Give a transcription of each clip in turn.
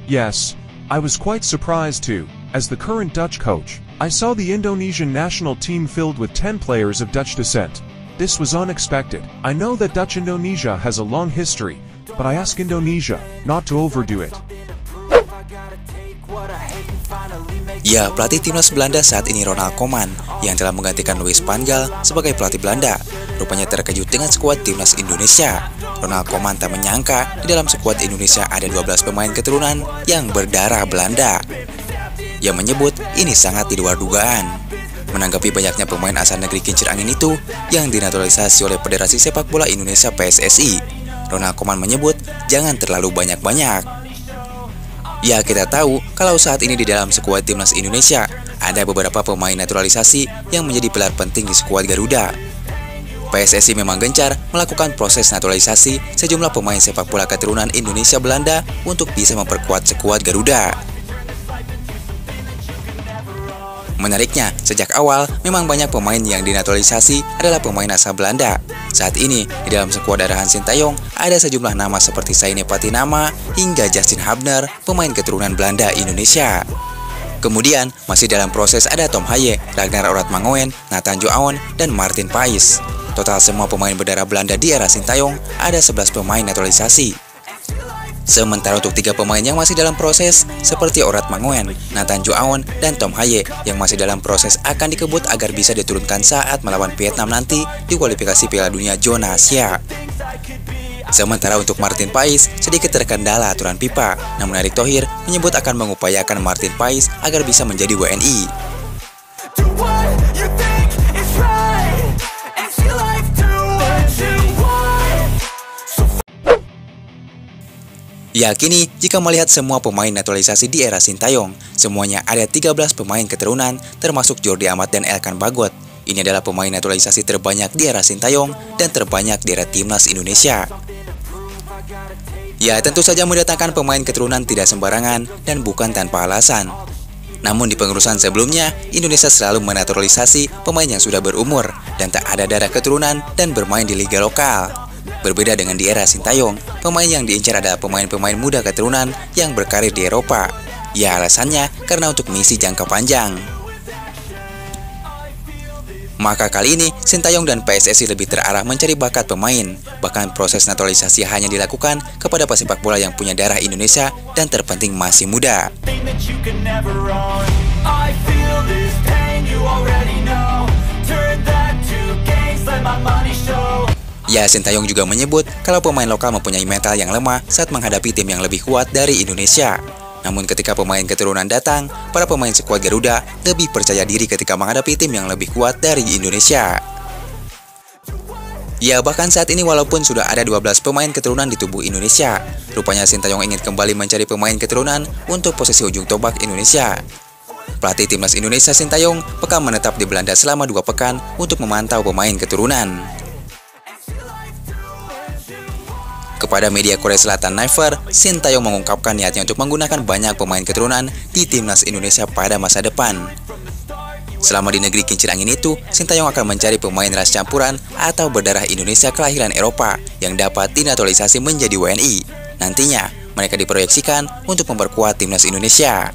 Yes, I was quite surprised too. As the current Dutch coach, I saw the Indonesian national team filled with 10 players of Dutch descent. This was unexpected. I know that Dutch Indonesia has a long history, but I ask Indonesia not to overdo it. Ya, pelatih timnas Belanda saat ini Ronald Koeman yang telah menggantikan Louis van Gaal sebagai pelatih Belanda. Rupanya terkejut dengan skuad timnas Indonesia. Ronald Koeman tak menyangka di dalam skuad Indonesia ada 12 pemain keturunan yang berdarah Belanda. Ia menyebut ini sangat di luar dugaan. Menanggapi banyaknya pemain asal negeri kincir angin itu yang dinaturalisasi oleh Federasi Sepak Bola Indonesia PSSI, Ronald Koeman menyebut jangan terlalu banyak-banyak. Ya, kita tahu kalau saat ini di dalam skuad timnas Indonesia ada beberapa pemain naturalisasi yang menjadi pilar penting di skuad Garuda. PSSI memang gencar melakukan proses naturalisasi sejumlah pemain sepak bola keturunan Indonesia Belanda untuk bisa memperkuat skuad Garuda. Menariknya, sejak awal memang banyak pemain yang dinaturalisasi adalah pemain asal Belanda. Saat ini, di dalam skuad arahan Sintayong ada sejumlah nama seperti Saine Patinama hingga Justin Hubner, pemain keturunan Belanda Indonesia. Kemudian, masih dalam proses ada Tom Haye, Ragnar Oratmangoen, Nathan Joaon, dan Martin Pais. Total semua pemain berdarah Belanda di era Sintayong ada 11 pemain naturalisasi. Sementara untuk 3 pemain yang masih dalam proses seperti Oratmangoen, Nathan Joaon, dan Tom Haye yang masih dalam proses akan dikebut agar bisa diturunkan saat melawan Vietnam nanti di kualifikasi Piala Dunia zona Asia. Sementara untuk Martin Pais sedikit terkendala aturan FIFA, namun Erick Thohir menyebut akan mengupayakan Martin Pais agar bisa menjadi WNI. Ya, kini jika melihat semua pemain naturalisasi di era Sintayong, semuanya ada 13 pemain keturunan termasuk Jordi Amat dan Elkan Bagot. Ini adalah pemain naturalisasi terbanyak di era Sintayong dan terbanyak di era timnas Indonesia. Ya, tentu saja mendatangkan pemain keturunan tidak sembarangan dan bukan tanpa alasan. Namun di pengurusan sebelumnya, Indonesia selalu menaturalisasi pemain yang sudah berumur dan tak ada darah keturunan dan bermain di liga lokal. Berbeda dengan di era Sintayong, pemain yang diincar adalah pemain-pemain muda keturunan yang berkarir di Eropa. Ya, alasannya karena untuk misi jangka panjang. Maka kali ini, Sintayong dan PSSI lebih terarah mencari bakat pemain. Bahkan proses naturalisasi hanya dilakukan kepada pesepak bola yang punya darah Indonesia dan terpenting masih muda. Ya, Sintayong juga menyebut kalau pemain lokal mempunyai mental yang lemah saat menghadapi tim yang lebih kuat dari Indonesia. Namun ketika pemain keturunan datang, para pemain skuad Garuda lebih percaya diri ketika menghadapi tim yang lebih kuat dari Indonesia. Ya, bahkan saat ini walaupun sudah ada 12 pemain keturunan di tubuh Indonesia, rupanya Sintayong ingin kembali mencari pemain keturunan untuk posisi ujung tombak Indonesia. Pelatih timnas Indonesia Sintayong pekan menetap di Belanda selama 2 pekan untuk memantau pemain keturunan. Kepada media Korea Selatan Naver, Sintayong mengungkapkan niatnya untuk menggunakan banyak pemain keturunan di timnas Indonesia pada masa depan. Selama di negeri kincir angin itu, Sintayong akan mencari pemain ras campuran atau berdarah Indonesia kelahiran Eropa yang dapat dinaturalisasi menjadi WNI. Nantinya, mereka diproyeksikan untuk memperkuat timnas Indonesia.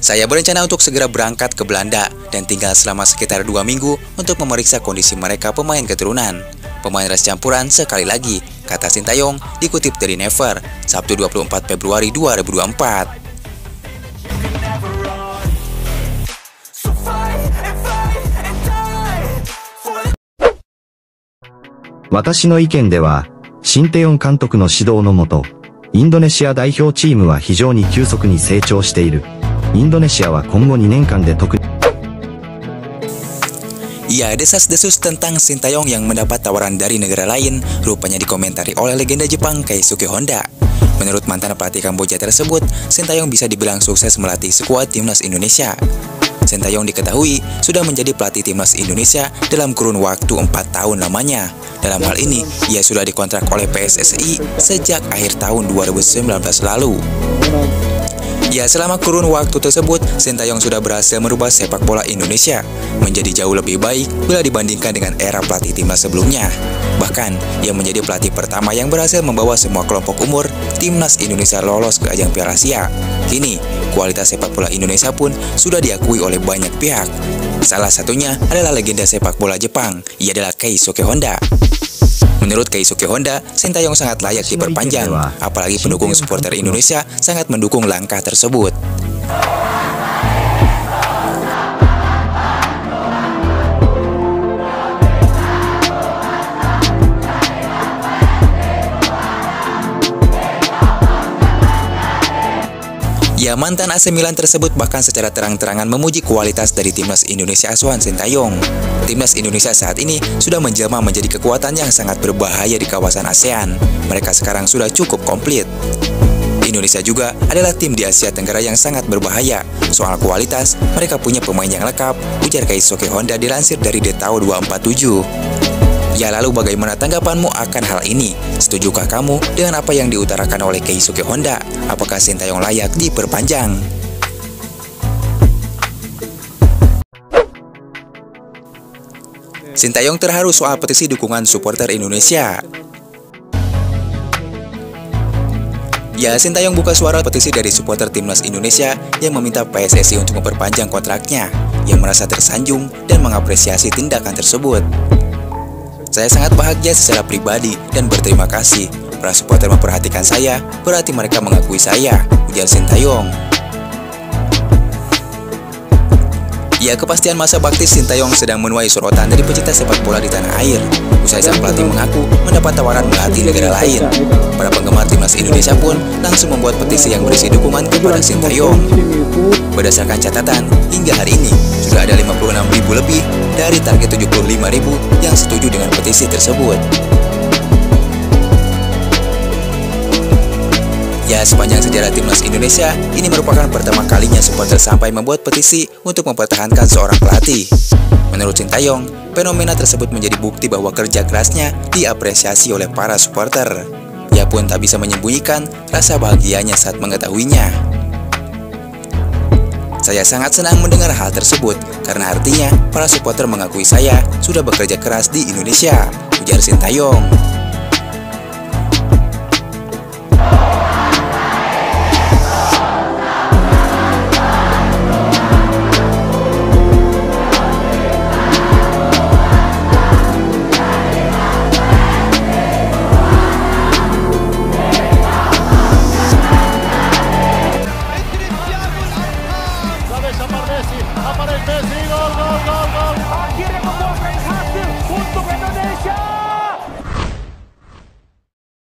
Saya berencana untuk segera berangkat ke Belanda dan tinggal selama sekitar 2 minggu untuk memeriksa kondisi mereka pemain keturunan. Pemain ras campuran sekali lagi, kata Sintayong dikutip dari Naver, Sabtu 24 Februari 2024. Watashi no iken de wa, Sintayong監督の指導のもと、インドネシア代表チームは非常に急速に成長している。インドネシアは今後2年間で特にYa, desas-desus tentang Sintayong yang mendapat tawaran dari negara lain rupanya dikomentari oleh legenda Jepang Keisuke Honda. Menurut mantan pelatih Kamboja tersebut, Sintayong bisa dibilang sukses melatih skuad timnas Indonesia. Sintayong diketahui sudah menjadi pelatih timnas Indonesia dalam kurun waktu 4 tahun lamanya. Dalam hal ini, ia sudah dikontrak oleh PSSI sejak akhir tahun 2019 lalu. Ya, selama kurun waktu tersebut, Sintayong sudah berhasil merubah sepak bola Indonesia menjadi jauh lebih baik bila dibandingkan dengan era pelatih timnas sebelumnya. Bahkan, ia menjadi pelatih pertama yang berhasil membawa semua kelompok umur timnas Indonesia lolos ke ajang Piala Asia. Kini, kualitas sepak bola Indonesia pun sudah diakui oleh banyak pihak. Salah satunya adalah legenda sepak bola Jepang, ia adalah Keisuke Honda. Menurut Keisuke Honda, Sintayong sangat layak diperpanjang, apalagi pendukung supporter Indonesia sangat mendukung langkah tersebut. Ya, mantan AC Milan tersebut bahkan secara terang-terangan memuji kualitas dari timnas Indonesia asuhan Sintayong. Timnas Indonesia saat ini sudah menjelma menjadi kekuatan yang sangat berbahaya di kawasan ASEAN. Mereka sekarang sudah cukup komplit. Indonesia juga adalah tim di Asia Tenggara yang sangat berbahaya. Soal kualitas, mereka punya pemain yang lengkap, ujar Keisuke Honda dilansir dari Detao 247. Ya, lalu bagaimana tanggapanmu akan hal ini? Setujukah kamu dengan apa yang diutarakan oleh Keisuke Honda? Apakah Sintayong layak diperpanjang? Sintayong terharu soal petisi dukungan supporter Indonesia. Ya, Sintayong buka suara petisi dari supporter timnas Indonesia yang meminta PSSI untuk memperpanjang kontraknya, yang merasa tersanjung dan mengapresiasi tindakan tersebut. Saya sangat bahagia secara pribadi dan berterima kasih. Para supporter memperhatikan saya, berarti mereka mengakui saya, ujar Sintayong. Ya, kepastian masa bakti Sintayong sedang menuai sorotan dari pecinta sepak bola di tanah air. Usai sang pelatih mengaku mendapat tawaran melatih negara lain. Para penggemar timnas Indonesia pun langsung membuat petisi yang berisi dukungan kepada Sintayong. Berdasarkan catatan, hingga hari ini sudah ada 56.000 lebih dari target 75.000 yang setuju dengan petisi tersebut. Ya, sepanjang sejarah timnas Indonesia, ini merupakan pertama kalinya supporter sampai membuat petisi untuk mempertahankan seorang pelatih. Menurut Sintayong, fenomena tersebut menjadi bukti bahwa kerja kerasnya diapresiasi oleh para supporter. Ia pun tak bisa menyembunyikan rasa bahagianya saat mengetahuinya. Saya sangat senang mendengar hal tersebut, karena artinya para supporter mengakui saya sudah bekerja keras di Indonesia, ujar Sintayong.